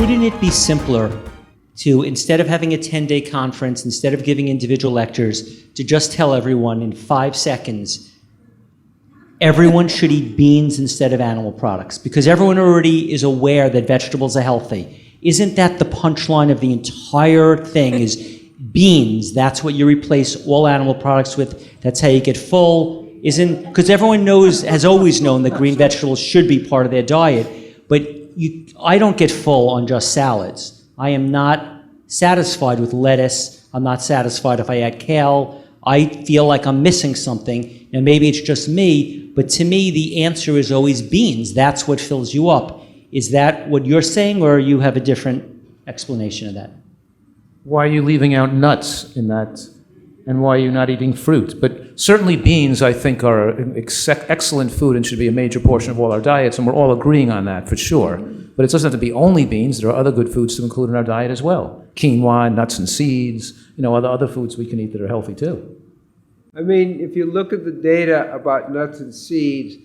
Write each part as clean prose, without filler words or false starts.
wouldn't it be simpler to, instead of having a 10-day conference, instead of giving individual lectures, to just tell everyone in 5 seconds, everyone should eat beans instead of animal products? Because everyone already is aware that vegetables are healthy. Isn't that the punchline of the entire thing, is beans? That's what you replace all animal products with. That's how you get full. Because everyone knows, has always known, that green vegetables should be part of their diet. But I don't get full on just salads. I am not satisfied with lettuce. I'm not satisfied if I add kale. I feel like I'm missing something. Now, maybe it's just me, but to me, the answer is always beans. That's what fills you up. Is that what you're saying, or you have a different explanation of that? Why are you leaving out nuts in that? And why are you not eating fruit? But certainly beans, I think, are an excellent food and should be a major portion of all our diets, and we're all agreeing on that for sure. But it doesn't have to be only beans. There are other good foods to include in our diet as well. Quinoa, nuts and seeds, other foods we can eat that are healthy too. I mean, if you look at the data about nuts and seeds,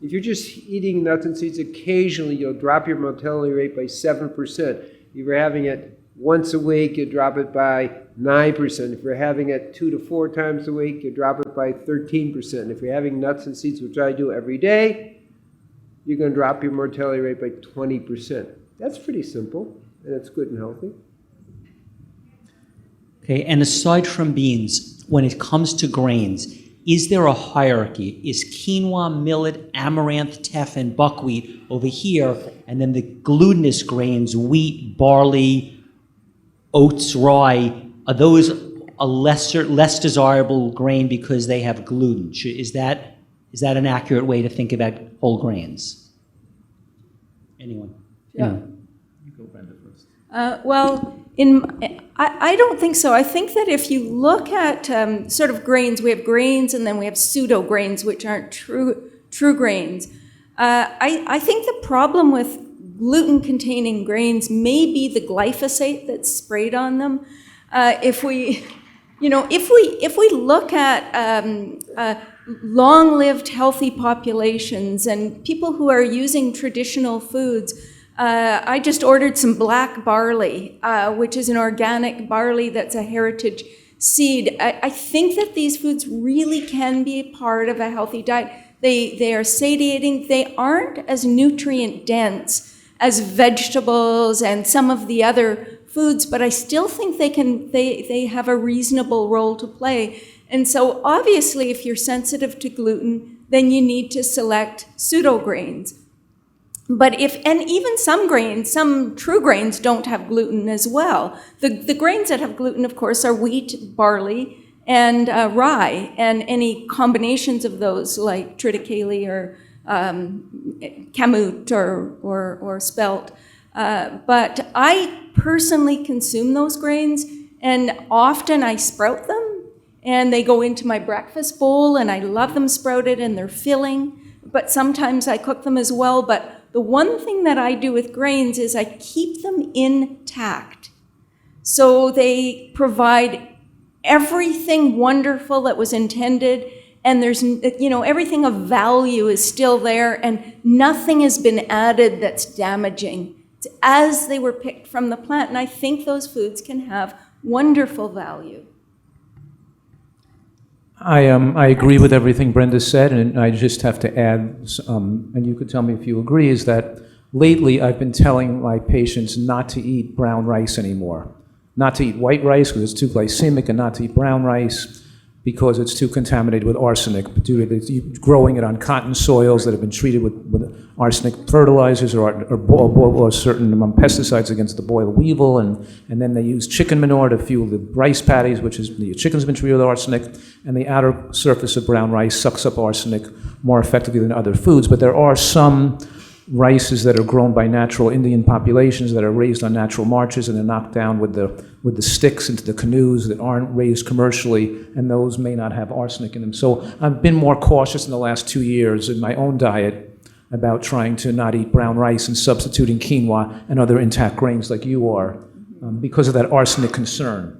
if you're just eating nuts and seeds occasionally, you'll drop your mortality rate by 7%. If you're having it once a week, you drop it by 9%. If you're having it 2 to 4 times a week, you drop it by 13%. If you're having nuts and seeds, which I do every day, you're going to drop your mortality rate by 20%. That's pretty simple, and it's good and healthy. Okay, and aside from beans, when it comes to grains, is there a hierarchy? Is quinoa, millet, amaranth, teff, and buckwheat over here, and then the glutinous grains, wheat, barley, oats, rye, are those a less desirable grain because they have gluten? Is that an accurate way to think about whole grains? Anyone? Yeah. You go, Brenda, first. I don't think so. I think that if you look at sort of grains, we have grains and then we have pseudo grains, which aren't true grains. I think the problem with gluten-containing grains may be the glyphosate that's sprayed on them. If we look at long-lived, healthy populations and people who are using traditional foods, I just ordered some black barley, which is an organic barley that's a heritage seed. I think that these foods really can be a part of a healthy diet. They are satiating. They aren't as nutrient dense as vegetables and some of the other foods, but I still think they have a reasonable role to play. And so obviously if you're sensitive to gluten, then you need to select pseudo grains. But even some grains, some true grains don't have gluten as well. The grains that have gluten, of course, are wheat, barley, and rye, and any combinations of those like triticale or kamut or spelt. But I personally consume those grains, and often I sprout them, and they go into my breakfast bowl, and I love them sprouted, and they're filling. But sometimes I cook them as well. But the one thing that I do with grains is I keep them intact. So they provide everything wonderful that was intended, and there's, everything of value is still there, and nothing has been added that's damaging. It's as they were picked from the plant, and I think those foods can have wonderful value. I agree with everything Brenda said, and I just have to add, and you could tell me if you agree, is that lately I've been telling my patients not to eat brown rice anymore. Not to eat white rice because it's too glycemic, and not to eat brown rice because it's too contaminated with arsenic, due to growing it on cotton soils that have been treated with arsenic fertilizers or certain pesticides against the boll weevil, and then they use chicken manure to fuel the rice patties, which is the chicken's been treated with arsenic, and the outer surface of brown rice sucks up arsenic more effectively than other foods. But there are some rices that are grown by natural Indian populations that are raised on natural marches, and they're knocked down with the sticks into the canoes that aren't raised commercially, and those may not have arsenic in them. So I've been more cautious in the last 2 years in my own diet about trying to not eat brown rice and substituting quinoa and other intact grains like you are, because of that arsenic concern.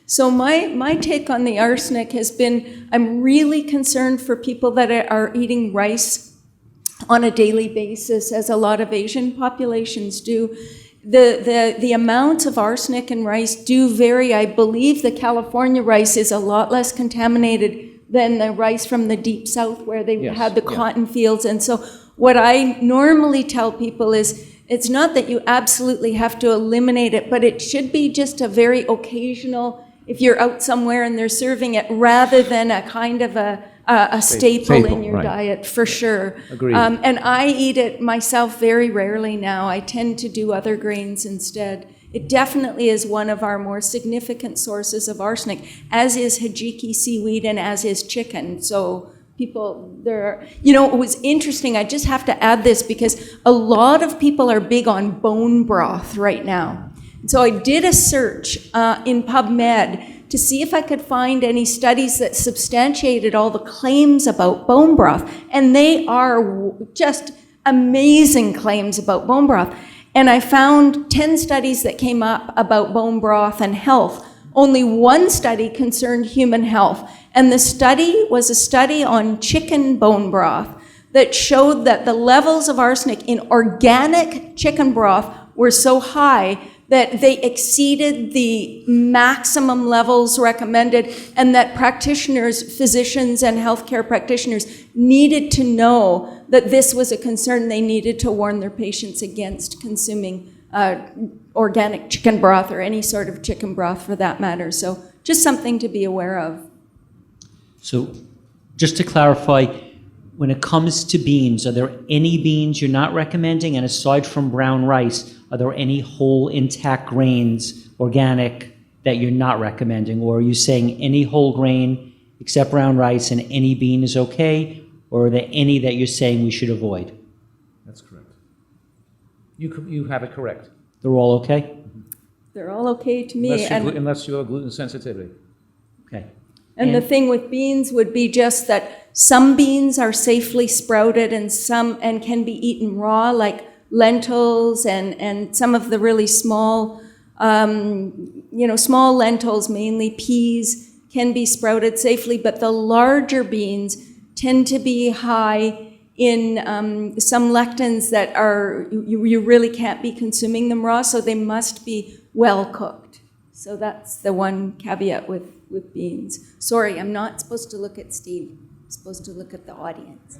So my take on the arsenic has been, I'm really concerned for people that are eating rice on a daily basis, as a lot of Asian populations do. the amounts of arsenic in rice do vary. I believe the California rice is a lot less contaminated than the rice from the deep south where they Yes, had the yeah. cotton fields. And so what I normally tell people is, it's not that you absolutely have to eliminate it, but it should be just a very occasional, if you're out somewhere and they're serving it, rather than a kind of a staple in your right. diet, for sure. Agreed. And I eat it myself very rarely now. I tend to do other grains instead. It definitely is one of our more significant sources of arsenic, as is hijiki seaweed and as is chicken. So people, it was interesting. I just have to add this because a lot of people are big on bone broth right now. So I did a search in PubMed to see if I could find any studies that substantiated all the claims about bone broth. And they are just amazing claims about bone broth. And I found 10 studies that came up about bone broth and health. Only one study concerned human health. And the study was a study on chicken bone broth that showed that the levels of arsenic in organic chicken broth were so high that they exceeded the maximum levels recommended, and that practitioners, physicians and healthcare practitioners needed to know that this was a concern. They needed to warn their patients against consuming organic chicken broth or any sort of chicken broth for that matter. So just something to be aware of. So just to clarify, when it comes to beans, are there any beans you're not recommending? And aside from brown rice, are there any whole intact grains, organic, that you're not recommending? Or are you saying any whole grain except brown rice and any bean is okay? Or are there any that you're saying we should avoid? That's correct. You have it correct. They're all okay? They're all okay to me. Unless you have gluten sensitivity. Okay. And the thing with beans would be just that some beans are safely sprouted and some can be eaten raw, like lentils and some of the really small, small lentils, mainly peas, can be sprouted safely. But the larger beans tend to be high in some lectins that are, you really can't be consuming them raw, so they must be well cooked. So that's the one caveat with beans. Sorry, I'm not supposed to look at Steve. I'm supposed to look at the audience.